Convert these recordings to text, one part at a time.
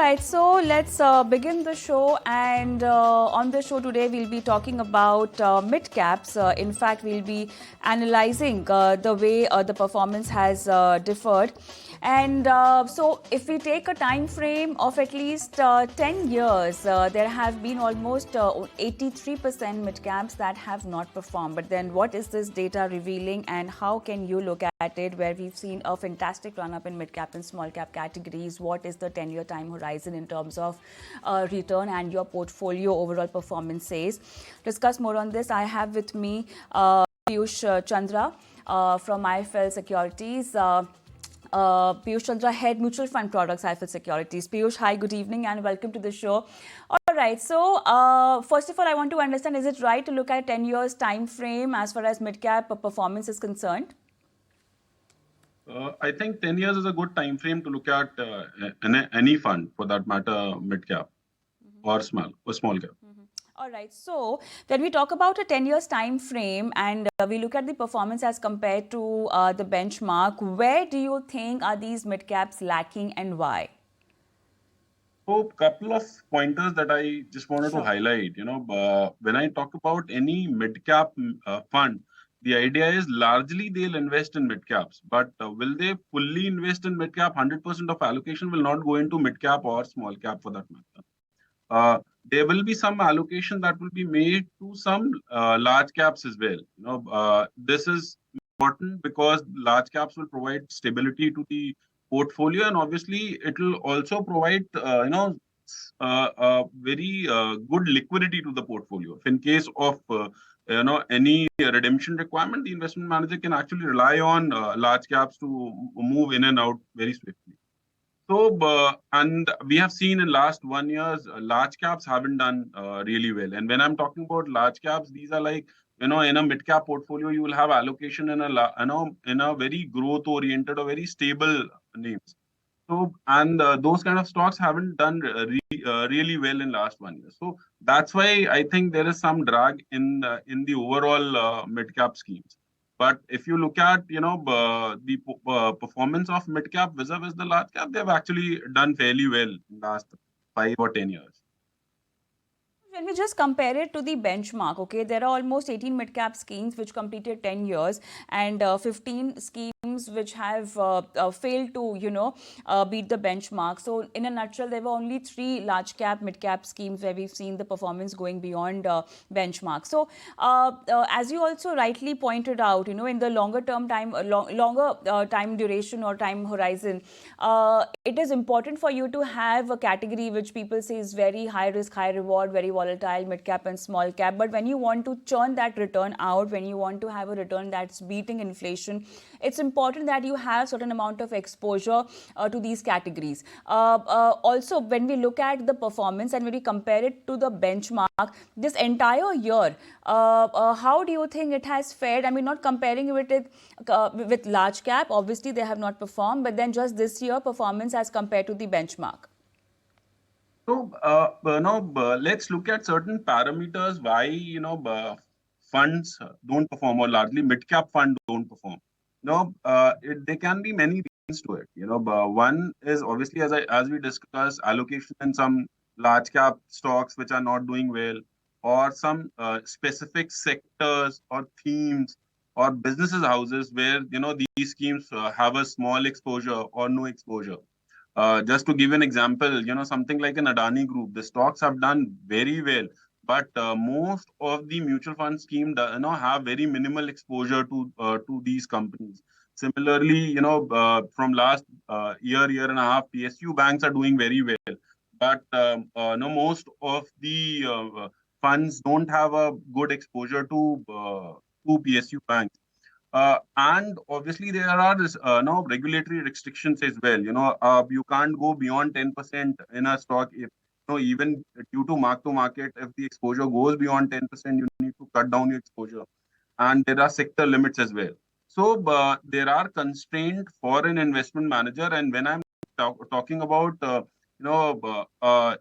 right, so let's begin the show. And on the show today, we'll be talking about mid caps. In fact, we'll be analyzing the way the performance has differed. And so, if we take a time frame of at least 10 years, there have been almost 83% mid caps that have not performed. But then, what is this data revealing, and how can you look at it? Where we've seen a fantastic run up in mid cap and small cap categories. What is the 10-year time horizon in terms of return and your portfolio overall performance says? Discuss more on this. I have with me Piyush Chandra from IIFL Securities. Piyush Chandra, Head Mutual Fund Products, IIFL Securities. Piyush, hi, good evening and welcome to the show. All right, so first of all, I want to understand, is it right to look at 10 years time frame as far as mid-cap performance is concerned? I think 10 years is a good time frame to look at any fund, for that matter, mid-cap or small cap. All right. So when we talk about a 10 years time frame and we look at the performance as compared to the benchmark, where do you think are these mid caps lacking and why? So, couple of pointers that I just wanted to highlight. When I talk about any mid-cap fund, the idea is largely they'll invest in mid-caps, but will they fully invest in mid-cap? 100% of allocation will not go into mid-cap or small cap for that matter. There will be some allocation that will be made to some large caps as well. This is important because large caps will provide stability to the portfolio, and obviously it will also provide very good liquidity to the portfolio. If in case of any redemption requirement, the investment manager can actually rely on large caps to move in and out very swiftly. So, and we have seen in last 1 year, large caps haven't done really well. And when I'm talking about large caps, these are like, in a mid cap portfolio, you will have allocation in a very growth oriented or very stable names. So, and those kind of stocks haven't done really well in last 1 year. So that's why I think there is some drag in the overall mid cap schemes. But if you look at the performance of mid cap vis-a-vis the large cap, they've actually done fairly well in last 5 or 10 years. When we just compare it to the benchmark, okay, there are almost 18 mid-cap schemes which completed 10 years and 15 schemes which have failed to, beat the benchmark. So in a nutshell, there were only 3 large-cap, mid-cap schemes where we've seen the performance going beyond benchmark. So as you also rightly pointed out, in the longer time duration or time horizon, it is important for you to have a category which people say is very high risk, high reward, very volatile, mid cap and small cap. But when you want to churn that return out, when you want to have a return that's beating inflation, it's important that you have certain amount of exposure to these categories. Also, when we look at the performance and when we compare it to the benchmark, this entire year, how do you think it has fared? I mean, not comparing it with large cap, obviously they have not performed, but then just this year performance as compared to the benchmark. So let's look at certain parameters why funds don't perform, or largely mid cap fund don't perform. There can be many reasons to it. One is obviously, as we discussed, allocation in some large cap stocks which are not doing well, or some specific sectors or themes or businesses houses where these schemes have a small exposure or no exposure. Just to give an example, something like an Adani Group, the stocks have done very well, but most of the mutual fund scheme, have very minimal exposure to these companies. Similarly, from last year and a half, PSU banks are doing very well, but no, most of the funds don't have a good exposure to PSU banks. And obviously there are now regulatory restrictions as well. You can't go beyond 10% in a stock. If even due to mark to market, if the exposure goes beyond 10%, you need to cut down your exposure. And there are sector limits as well. So there are constraints for an investment manager. And when I'm talking about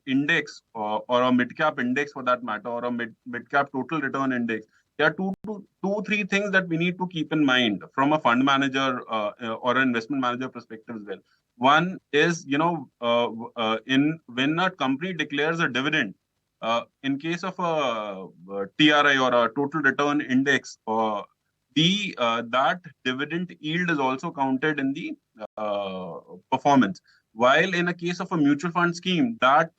index or a mid cap index for that matter, or a mid cap total return index, there are three things that we need to keep in mind from a fund manager or an investment manager perspective as well. One is, in when a company declares a dividend, in case of a TRI or a total return index, the that dividend yield is also counted in the performance. While in a case of a mutual fund scheme, that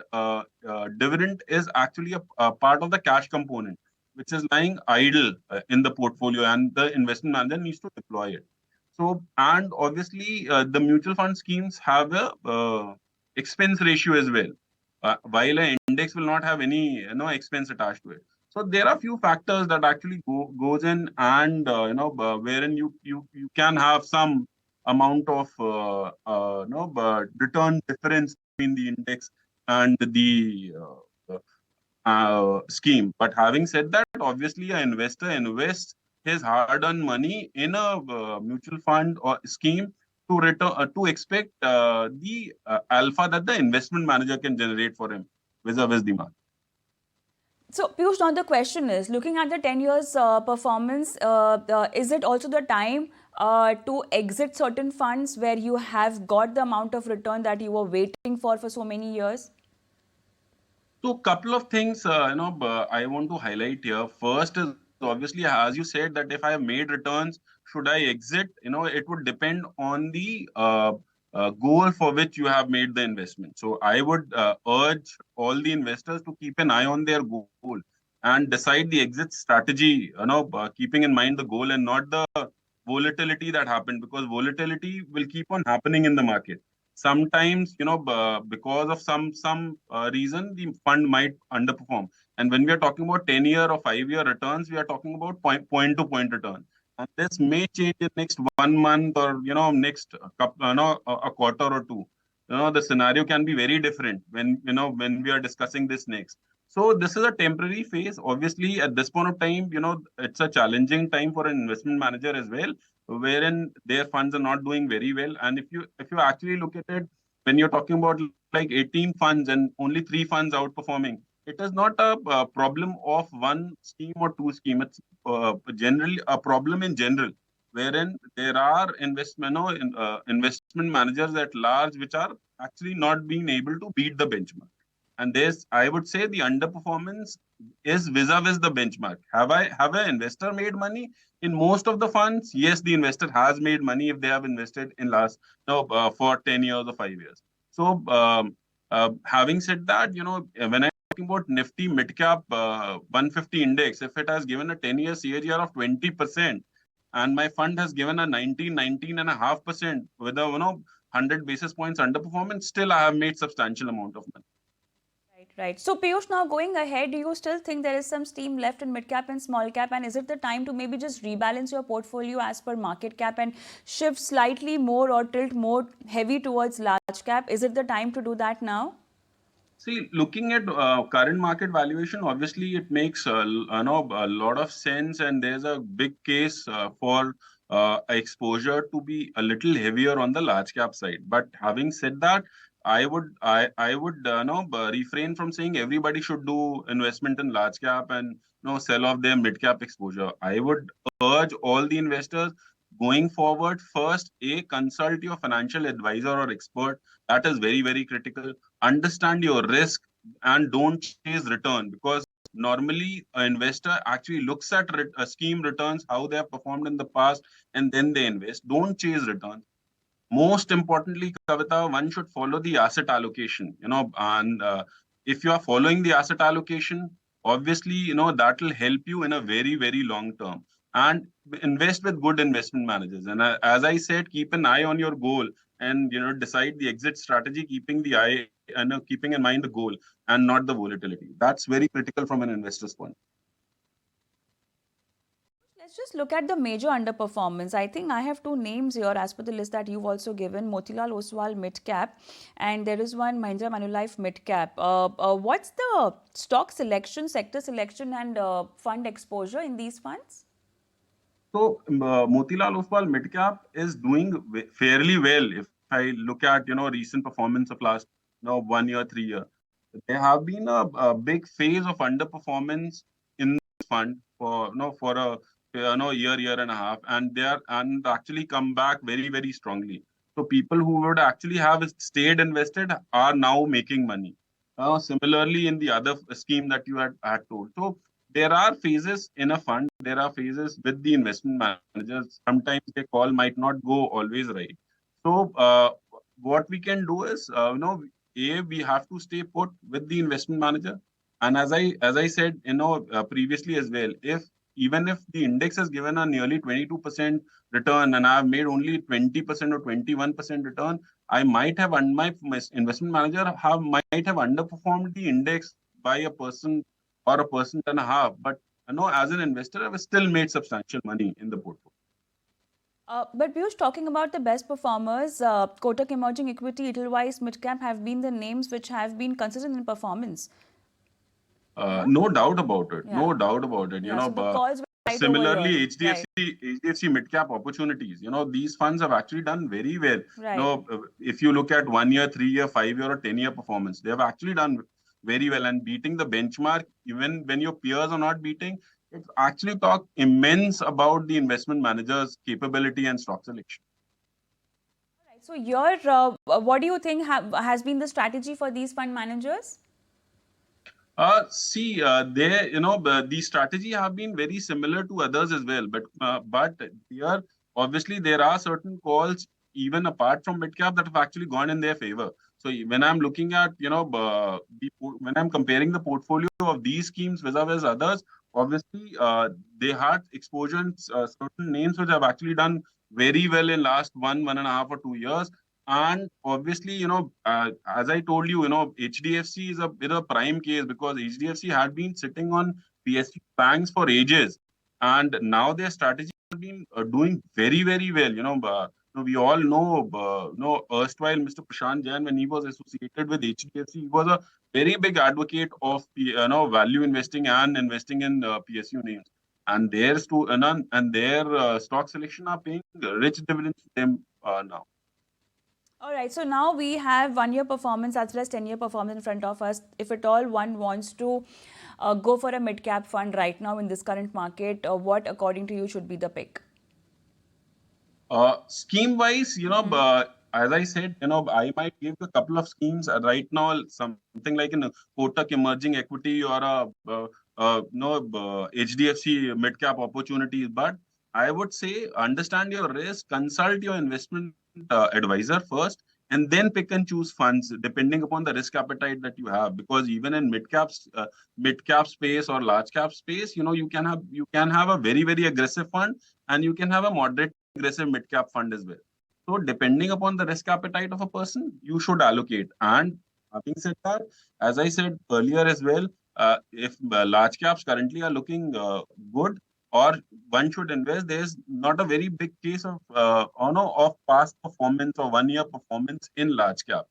dividend is actually a part of the cash component, which is lying idle in the portfolio, and the investment manager needs to deploy it. So, and obviously, the mutual fund schemes have a expense ratio as well. While an index will not have any expense attached to it. So there are few factors that actually goes in, and wherein you can have some amount of return difference between the index and the scheme. But having said that, obviously, an investor invests his hard-earned money in a mutual fund or scheme to return to expect the alpha that the investment manager can generate for him vis-a-vis the market. So, Piyush, now the question is, looking at the 10 years performance, is it also the time to exit certain funds where you have got the amount of return that you were waiting for so many years? So, couple of things, I want to highlight here. First is obviously, as you said, that if I have made returns, should I exit? It would depend on the goal for which you have made the investment. So, I would urge all the investors to keep an eye on their goal and decide the exit strategy. Keeping in mind the goal and not the volatility that happened, because volatility will keep on happening in the market. Sometimes, because of some reason, the fund might underperform. And when we are talking about 10-year or 5-year returns, we are talking about point to point return. And this may change in next 1 month, or next couple, a quarter or two. The scenario can be very different when we are discussing this next. So this is a temporary phase. Obviously, at this point of time, it's a challenging time for an investment manager as well, wherein their funds are not doing very well. And if you actually look at it, when you're talking about like 18 funds and only 3 funds outperforming, it is not a problem of one scheme or two scheme. It's generally a problem in general, wherein there are investment managers at large which are actually not being able to beat the benchmark. And this, I would say, the underperformance is vis-a-vis the benchmark. Have an investor made money in most of the funds? Yes, the investor has made money if they have invested in last for 10 years or 5 years. So having said that, when I'm talking about Nifty Midcap 150 index, if it has given a 10-year CAGR of 20%, and my fund has given a 19.5% with a 100 basis points underperformance, still I have made substantial amount of money. Right. So, Piyush, now going ahead, do you still think there is some steam left in mid cap and small cap? And is it the time to maybe just rebalance your portfolio as per market cap and shift slightly more or tilt more heavy towards large cap? Is it the time to do that now? See, looking at current market valuation, obviously it makes a lot of sense, and there's a big case for exposure to be a little heavier on the large cap side. But having said that, I would refrain from saying everybody should do investment in large cap and sell off their mid cap exposure. I would urge all the investors going forward, first consult your financial advisor or expert. That is very, very critical. Understand your risk and don't chase return, because normally an investor actually looks at scheme returns, how they have performed in the past, and then they invest. Don't chase returns. Most importantly, Kavita, one should follow the asset allocation, and if you are following the asset allocation, obviously, that will help you in a very, very long term. And invest with good investment managers. And as I said, keep an eye on your goal, and decide the exit strategy, keeping the eye and keeping in mind the goal and not the volatility. That's very critical from an investor's point. Let's just look at the major underperformance. I think I have two names here as per the list that you've also given: Motilal Oswal mid cap, and there is one Mahindra Manulife mid cap. What's the stock selection, sector selection, and fund exposure in these funds? So Motilal Oswal mid cap is doing fairly well. If I look at recent performance of last 1 year, 3 year, there have been a big phase of underperformance in this fund for for a year and a half, and they are and actually come back very, very strongly. So people who would actually have stayed invested are now making money. Similarly, in the other scheme that you had told. So there are phases in a fund. There are phases with the investment managers. Sometimes their call might not go always right. So what we can do is, we have to stay put with the investment manager. And as I said, previously as well, if even if the index has given a nearly 22% return and I've made only 20% or 21% return, I might have my investment manager might have underperformed the index by a person or a percent and a half. But as an investor, I've still made substantial money in the portfolio. But Piyush, talking about the best performers, Kotak Emerging Equity, Edelweiss, Midcap have been the names which have been consistent in performance. Yeah. No doubt about it. Yeah. No doubt about it. Yeah. So the calls were right over Similarly, here. HDFC, Right. HDFC mid-cap opportunities. These funds have actually done very well. Right. If you look at 1 year, 3 year, 5 year, or 10 year performance, they have actually done very well and beating the benchmark. Even when your peers are not beating, it's actually talk immense about the investment manager's capability and stock selection. Right. So your, what do you think has been the strategy for these fund managers? See, the strategy have been very similar to others as well, but here obviously there are certain calls even apart from midcap that have actually gone in their favor. So when I'm looking at when I'm comparing the portfolio of these schemes vis-a-vis others, obviously they had exposure in certain names which have actually done very well in last 1.5 or 2 years. And obviously, as I told you, HDFC is a prime case because HDFC had been sitting on PSU banks for ages, and now their strategy has been doing very, very well. We all know erstwhile Mr. Prashant Jain, when he was associated with HDFC, he was a very big advocate of value investing and investing in PSU names. And their stock selection are paying rich dividends to them now. All right. So now we have 1 year performance as well as 10 year performance in front of us. If at all one wants to go for a mid cap fund right now in this current market, what according to you should be the pick? Scheme wise, as I said, I might give a couple of schemes right now, something like in a Kotak Emerging Equity or HDFC mid cap opportunities. But I would say understand your risk, consult your investment advisor first, and then pick and choose funds depending upon the risk appetite that you have. Because even in mid cap space or large cap space, you can have a very, very aggressive fund, and you can have a moderate aggressive mid cap fund as well. So depending upon the risk appetite of a person, you should allocate. And having said that, as I said earlier as well, if large caps currently are looking good or one should invest, there's not a very big case of past performance or 1 year performance in large cap.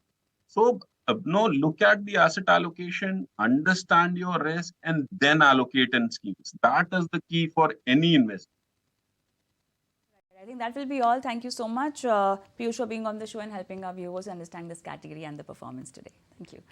So no, look at the asset allocation, understand your risk, and then allocate in schemes. That is the key for any investment. I think that will be all. Thank you so much, Piyush, for being on the show and helping our viewers understand this category and the performance today. Thank you.